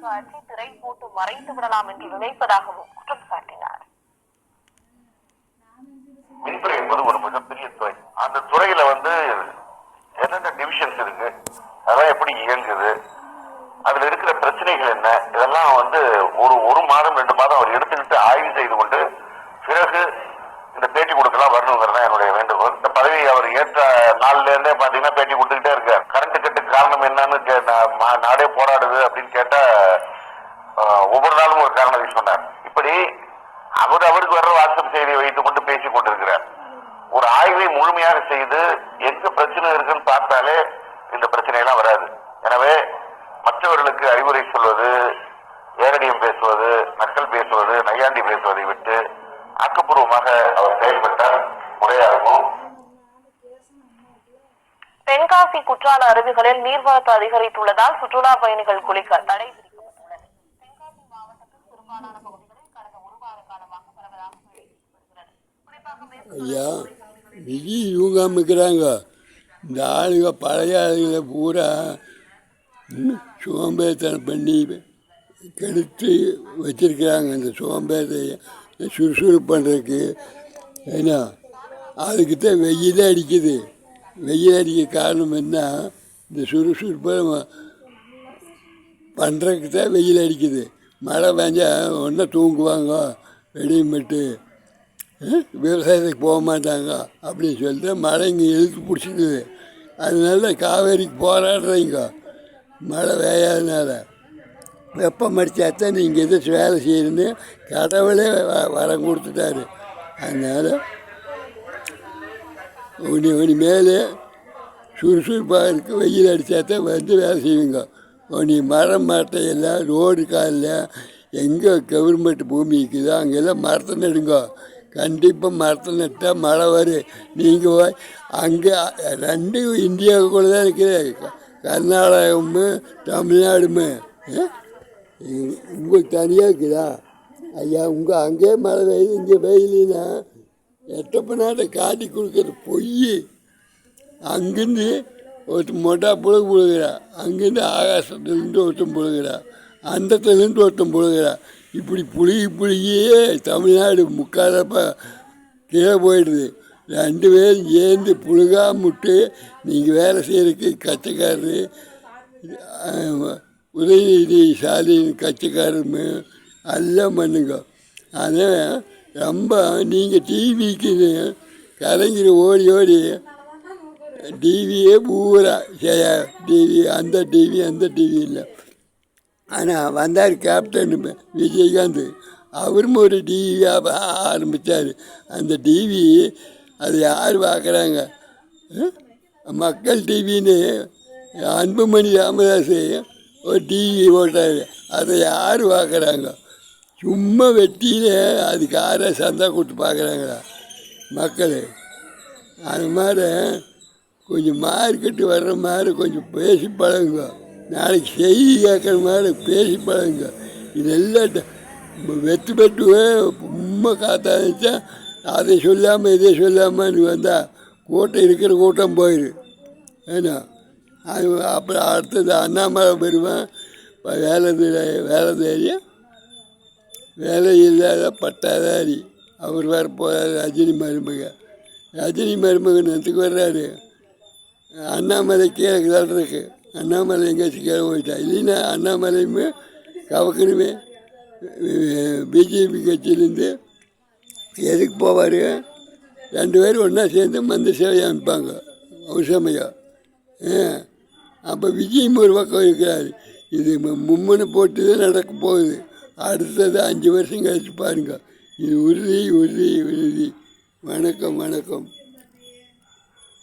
காட்சி திரை போட்டு மறைத்து விடலாம் என்று நினைப்பதாகவும் குற்றம் சாட்டினார். மின்துறை என்பது ஒரு மிகப்பெரிய துறை. அந்த துறையில என்னென்ன டிவிஷன்ஸ் இருக்கு, அதெல்லாம் எப்படி இயங்குது, அதுல இருக்கிற பிரச்சனைகள் என்ன, இதெல்லாம் ஒரு மாதம் 2 மாதம் அவர் எடுத்துக்கிட்டு ஆய்வு செய்து கொண்டு பிறகு இந்த பேட்டி கொடுக்கலாம் வரணுங்கிறதா என்னுடைய வேண்டுகோள். இந்த பதவி அவர் ஏற்ற நாள்ல இருந்தே பாத்தீங்கன்னா பேட்டி கொடுத்துக்கிட்டே இருக்கார். கரண்ட் கட்டுக்கு காரணம் என்னன்னு நாடே போராடுது அப்படின்னு கேட்டா ஒவ்வொரு நாளும் ஒரு காரணத்தை சொன்னார். இப்படி அவருக்கு வர்ற வாட்ஸ்அப் செய்தியை வைத்துக் கொண்டு பேசிக் கொண்டிருக்கிறார். ஒரு ஆய்வை முழுமையாக செய்து எங்க பிரச்சனை இருக்குன்னு பார்த்தாலே இந்த பிரச்சனையெல்லாம் வராது. எனவே மற்றவர்களுக்கு அறிவுரை சொல்வது, ஏரடியம் பேசுவது, நக்கல் பேசுவது, நையாண்டி பேசுவதை விட்டு ஆக்கப்பூர்வமாக அவர் செயல்பட்டால் முறையாகும். தென்காசி குற்றால அருவிகளில் நீர்வரத்து அதிகரித்துள்ளதால் சுற்றுலா பயணிகள் குளிக்க தடை விதிக்கப்பட்டுள்ளது. தென்காசி மாவட்டத்தில் பெரும்பாலான பகுதிகளில் கடந்த 1 வார காலமாக பரவலாக மழை பெய்து விதி இவங்காம இருக்கிறாங்க. இந்த ஆளுங்க பழைய ஆளுகளை பூரா சோம்பேறித்தனம் பண்ணி கெடுத்து வச்சிருக்கிறாங்க. இந்த சோம்பேறியை சுறுசுறுப்பு பண்ணுறதுக்கு ஏன்னா அதுக்குத்தான் வெயில் அடிக்குது. வெயில் அடிக்க காரணம் என்ன, இந்த சுறுசுறுப்பை பண்ணுறதுக்கு தான் வெயில் அடிக்குது. மழை பெஞ்சால் ஒன்றா தூங்குவாங்க, வெடிமட்டு விவசாயத்துக்கு போக மாட்டாங்க அப்படின்னு சொல்லிட்டு மழை இங்கே இழுத்து பிடிச்சிக்குது. அதனால காவேரிக்கு போராடுறீங்க. மழை பெய்யாதனால வெப்பம் அடித்தாத்தான் நீங்கள் எதாச்சும் வேலை செய்யணுன்னு கடவுளே வரம் கொடுத்துட்டாரு. அதனால் ஒன்று மேலே சுறுசுறுப்பாக இருக்குது. வெயில் அடித்தாத்தான் வேலை செய்வீங்க. ஒன்று மரம் மட்டையெல்லாம் ரோடு காலில் எங்கே கவர்மெண்ட் பூமி இருக்குதோ அங்கெல்லாம் மரத்தை நடுங்க. கண்டிப்பாக மரத்தை நட்டால் மழை வரும். நீங்கள் அங்கே 2 இந்தியாவுக்குள்ளே தான் இருக்குது, கர்நாடகமும் தமிழ்நாடுமே. உங்களுக்கு தனியாக இருக்குதா ஐயா? அங்கேயே மழை பெய்யுது, இங்கே பெய்யலின்னா எட்டப்ப நாட்டை காட்டி கொடுக்குற பொய். அங்கேருந்து ஒருத்தன் மொட்டா புழுகிறா, அங்கேருந்து ஆகாசத்துலேருந்து ஒருத்தன் புழுகிறா, அந்தத்துலேருந்து ஒருத்தன் புழுகிறா. இப்படி புழுகியே தமிழ்நாடு முக்காலப்ப கீழே போயிடுது. 2 பேரும் சேர்ந்து புழுகாமுட்டு நீங்கள் வேலை செய்கிறதுக்கு கட்சிக்காரரு உதயநிதி ஸ்டாலின் கட்சிக்காரருமே எல்லாம் பண்ணுங்க. ஆனால் ரொம்ப நீங்கள் டிவிக்கு கலைஞர் ஓடி டிவியே பூரா டிவி அந்த டிவி இல்லை. ஆனால் வந்தார் கேப்டன் விஜயகாந்த், அவரும் ஒரு டிவி ஆரம்பித்தார். அந்த டிவி அது யார் பார்க்குறாங்க? மக்கள் டிவின்னு அன்புமணி ராமதாஸ் ஒரு டிவி போட்டார். அதை யார் பார்க்குறாங்க? சும்மா வெட்டியில் அதுக்கு யாரை சந்தா கொடுத்து பார்க்குறாங்களா மக்கள்? அது மாதிரி கொஞ்சம் மார்க்கெட்டு வர்ற மாதிரி கொஞ்சம் பேசி பழகுங்க. நாளைக்கு செய்தி கேட்குற மாதிரி பேசி பழகுங்க. இதெல்லாம் வெட்டு சும்மா காத்தாச்சா அதை சொல்லாமல் இதை சொல்லாமல் வந்தால் கூட்டம் இருக்கிற கூட்டம் போயிடு. ஏன்னா அது அப்புறம் அடுத்தது அண்ணாமலை வருவேன். வேலை தேடிய வேலை இல்லாத பட்டாதாரி அவர் வரப்போகிறார். ரஜினி மருமகன் நேற்றுக்கு வர்றாரு. அண்ணாமலை கீழே இருக்கு. அண்ணாமலை எங்கேயாச்சும் கீழே போயிட்டா இல்லைன்னா அண்ணாமலையுமே கவக்கணுமே பிஜேபி கட்சியிலேருந்து எதுக்கு போவார்? 2 பேரும் ஒன்றா சேர்ந்து மந்த சேவை அமைப்பாங்க அவசரமையாக. அப்போ விஜயும் ஒரு பக்கம் இருக்கிறார். இது மும்மனை போட்டு தான் நடக்க போகுது. அடுத்தது 5 வருஷம் கழிச்சு பாருங்க. இது உறுதி. வணக்கம்.